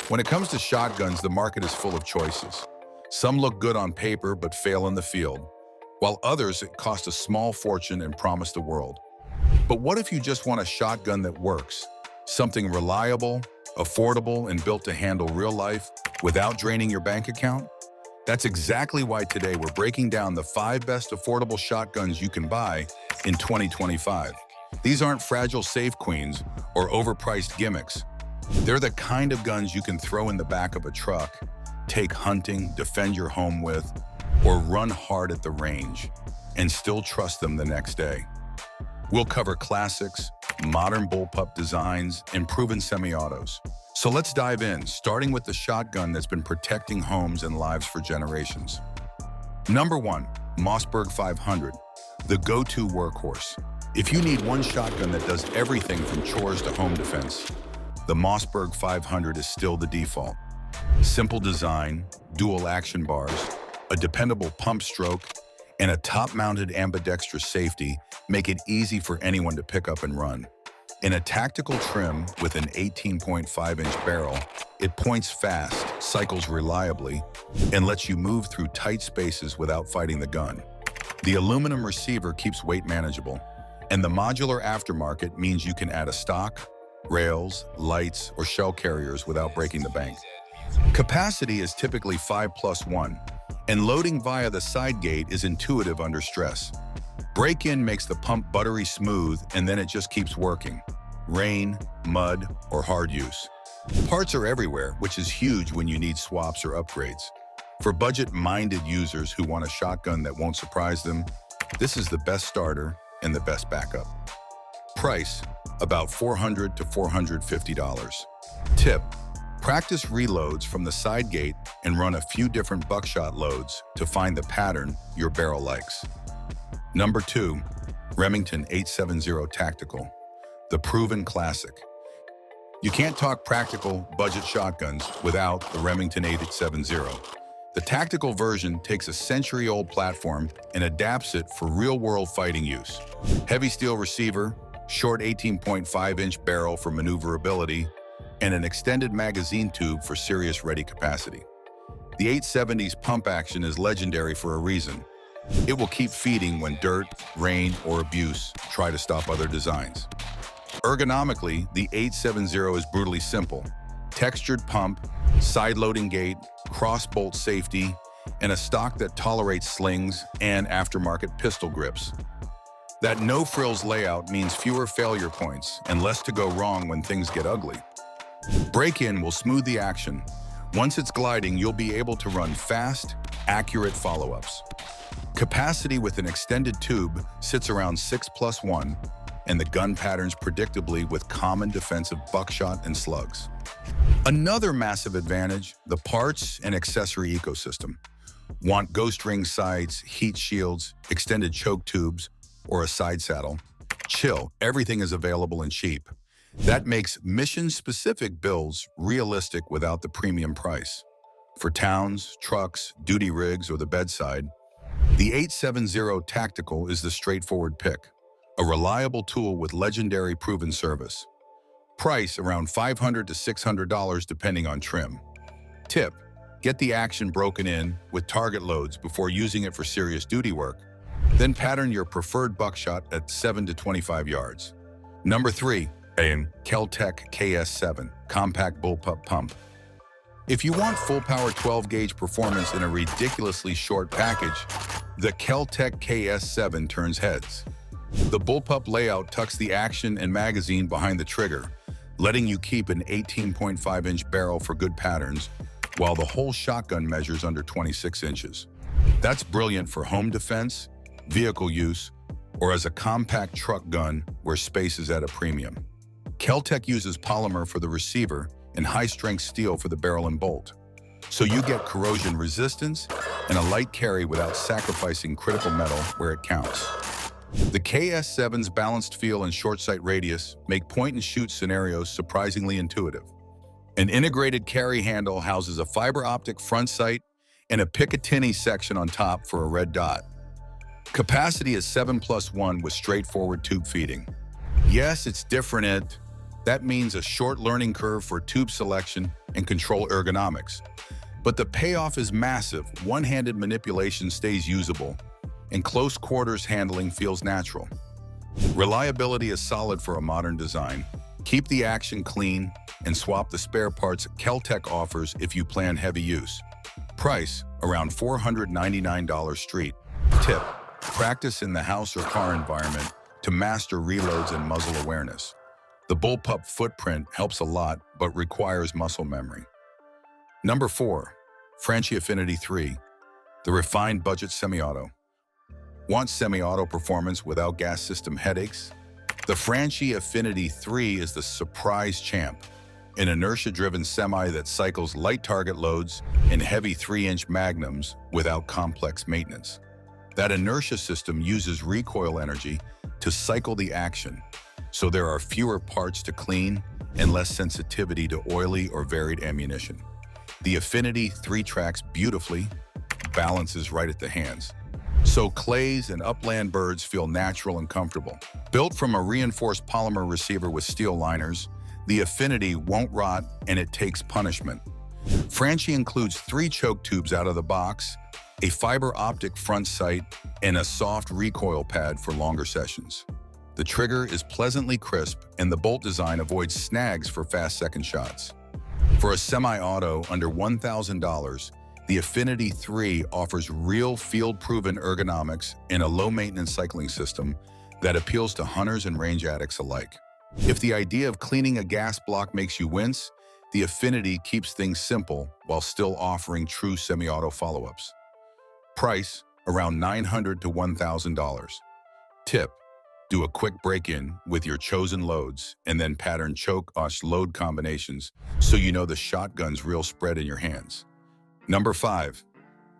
When it comes to shotguns, the market is full of choices. Some look good on paper but fail in the field, while others cost a small fortune and promise the world. But what if you just want a shotgun that works? Something reliable, affordable, and built to handle real life without draining your bank account? That's exactly why today we're breaking down the 5 best affordable shotguns you can buy in 2025. These aren't fragile safe queens or overpriced gimmicks. They're the kind of guns you can throw in the back of a truck, take hunting, defend your home with, or run hard at the range, and still trust them the next day. We'll cover classics, modern bullpup designs, and proven semi-autos. So let's dive in, starting with the shotgun that's been protecting homes and lives for generations. Number 1, Mossberg 500, the go-to workhorse. If you need one shotgun that does everything from chores to home defense, the Mossberg 500 is still the default. Simple design, dual action bars, a dependable pump stroke, and a top-mounted ambidextrous safety make it easy for anyone to pick up and run. In a tactical trim with an 18.5-inch barrel, it points fast, cycles reliably, and lets you move through tight spaces without fighting the gun. The aluminum receiver keeps weight manageable, and the modular aftermarket means you can add a stock, rails, lights, or shell carriers without breaking the bank. Capacity is typically 5+1, and loading via the side gate is intuitive under stress. Break-in makes the pump buttery smooth, and then it just keeps working. Rain, mud, or hard use. Parts are everywhere, which is huge when you need swaps or upgrades. For budget-minded users who want a shotgun that won't surprise them, this is the best starter and the best backup. Price, about $400 to $450. Tip, practice reloads from the side gate and run a few different buckshot loads to find the pattern your barrel likes. Number 2, Remington 870 Tactical, the proven classic. You can't talk practical budget shotguns without the Remington 870. The tactical version takes a century-old platform and adapts it for real-world fighting use. Heavy steel receiver, short 18.5-inch barrel for maneuverability, and an extended magazine tube for serious ready capacity. The 870's pump action is legendary for a reason. It will keep feeding when dirt, rain, or abuse try to stop other designs. Ergonomically, the 870 is brutally simple. Textured pump, side-loading gate, cross-bolt safety, and a stock that tolerates slings and aftermarket pistol grips. That no-frills layout means fewer failure points and less to go wrong when things get ugly. Break-in will smooth the action. Once it's gliding, you'll be able to run fast, accurate follow-ups. Capacity with an extended tube sits around 6+1, and the gun patterns predictably with common defensive buckshot and slugs. Another massive advantage, the parts and accessory ecosystem. Want ghost ring sights, heat shields, extended choke tubes, or a side saddle? Chill, everything is available and cheap. That makes mission-specific builds realistic without the premium price. For towns, trucks, duty rigs, or the bedside, the 870 Tactical is the straightforward pick, a reliable tool with legendary proven service. Price around $500 to $600 depending on trim. Tip, get the action broken in with target loads before using it for serious duty work. Then pattern your preferred buckshot at 7 to 25 yards. Number 3, a Kel-Tec KS7 Compact Bullpup Pump. If you want full-power 12-gauge performance in a ridiculously short package, the Kel-Tec KS7 turns heads. The bullpup layout tucks the action and magazine behind the trigger, letting you keep an 18.5-inch barrel for good patterns, while the whole shotgun measures under 26 inches. That's brilliant for home defense, vehicle use, or as a compact truck gun where space is at a premium. Kel-Tec uses polymer for the receiver and high-strength steel for the barrel and bolt, so you get corrosion resistance and a light carry without sacrificing critical metal where it counts. The KS7's balanced feel and short sight radius make point-and-shoot scenarios surprisingly intuitive. An integrated carry handle houses a fiber optic front sight and a Picatinny section on top for a red dot. Capacity is 7+1 with straightforward tube feeding. Yes, it's different, That means a short learning curve for tube selection and control ergonomics. But the payoff is massive. One-handed manipulation stays usable, and close quarters handling feels natural. Reliability is solid for a modern design. Keep the action clean and swap the spare parts Kel-Tec offers if you plan heavy use. Price, around $499 street. Tip, practice in the house or car environment to master reloads and muzzle awareness. The bullpup footprint helps a lot, but requires muscle memory. Number 4, Franchi Affinity 3, the refined budget semi-auto. Want semi-auto performance without gas system headaches? The Franchi Affinity 3 is the surprise champ, an inertia-driven semi that cycles light target loads and heavy 3-inch magnums without complex maintenance. That inertia system uses recoil energy to cycle the action, so there are fewer parts to clean and less sensitivity to oily or varied ammunition. The Affinity 3 tracks beautifully, balances right at the hands, so clays and upland birds feel natural and comfortable. Built from a reinforced polymer receiver with steel liners, the Affinity won't rot and it takes punishment. Franchi includes 3 choke tubes out of the box, a fiber optic front sight, and a soft recoil pad for longer sessions. The trigger is pleasantly crisp and the bolt design avoids snags for fast second shots. For a semi-auto under $1,000, the Affinity 3 offers real field-proven ergonomics and a low-maintenance cycling system that appeals to hunters and range addicts alike. If the idea of cleaning a gas block makes you wince, the Affinity keeps things simple while still offering true semi-auto follow-ups. Price, around $900 to $1,000. Tip, do a quick break-in with your chosen loads and then pattern choke-osh load combinations so you know the shotgun's real spread in your hands. Number 5,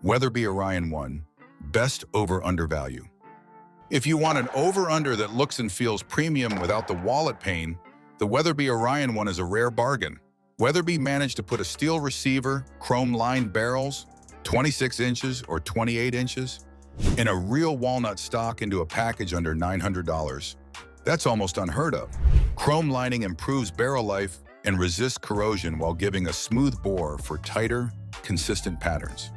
Weatherby Orion 1, best over-under value. If you want an over-under that looks and feels premium without the wallet pain, the Weatherby Orion 1 is a rare bargain. Weatherby managed to put a steel receiver, chrome-lined barrels, 26 inches or 28 inches, and a real walnut stock into a package under $900. That's almost unheard of. Chrome lining improves barrel life and resists corrosion while giving a smooth bore for tighter, consistent patterns.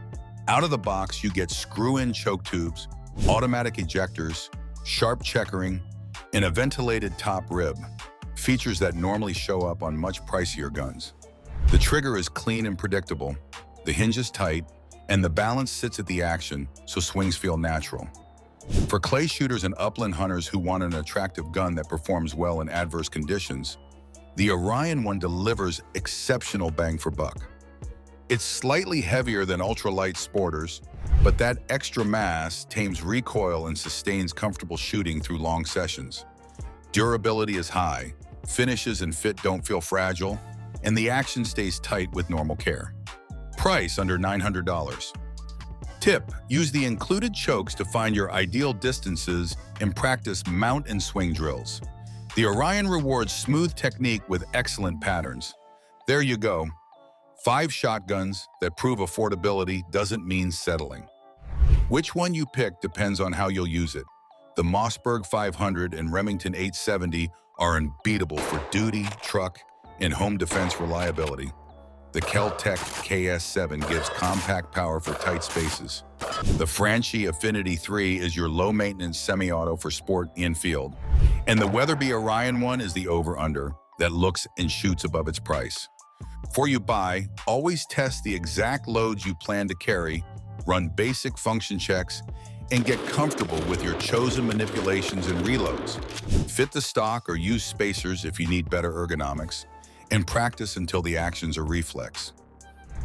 Out of the box, you get screw-in choke tubes, automatic ejectors, sharp checkering, and a ventilated top rib, features that normally show up on much pricier guns. The trigger is clean and predictable, the hinge is tight, and the balance sits at the action, so swings feel natural. For clay shooters and upland hunters who want an attractive gun that performs well in adverse conditions, the Orion 1 delivers exceptional bang for buck. It's slightly heavier than ultralight sporters, but that extra mass tames recoil and sustains comfortable shooting through long sessions. Durability is high, finishes and fit don't feel fragile, and the action stays tight with normal care. Price under $900. Tip, use the included chokes to find your ideal distances and practice mount and swing drills. The Orion rewards smooth technique with excellent patterns. There you go. 5 shotguns that prove affordability doesn't mean settling. Which one you pick depends on how you'll use it. The Mossberg 500 and Remington 870 are unbeatable for duty, truck, and home defense reliability. The Kel-Tec KS7 gives compact power for tight spaces. The Franchi Affinity 3 is your low-maintenance semi-auto for sport and field. And the Weatherby Orion 1 is the over-under that looks and shoots above its price. Before you buy, always test the exact loads you plan to carry, run basic function checks, and get comfortable with your chosen manipulations and reloads. Fit the stock or use spacers if you need better ergonomics, and practice until the actions are reflex.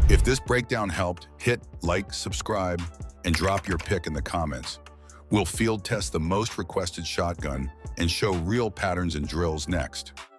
If this breakdown helped, hit like, subscribe, and drop your pick in the comments. We'll field test the most requested shotgun and show real patterns and drills next.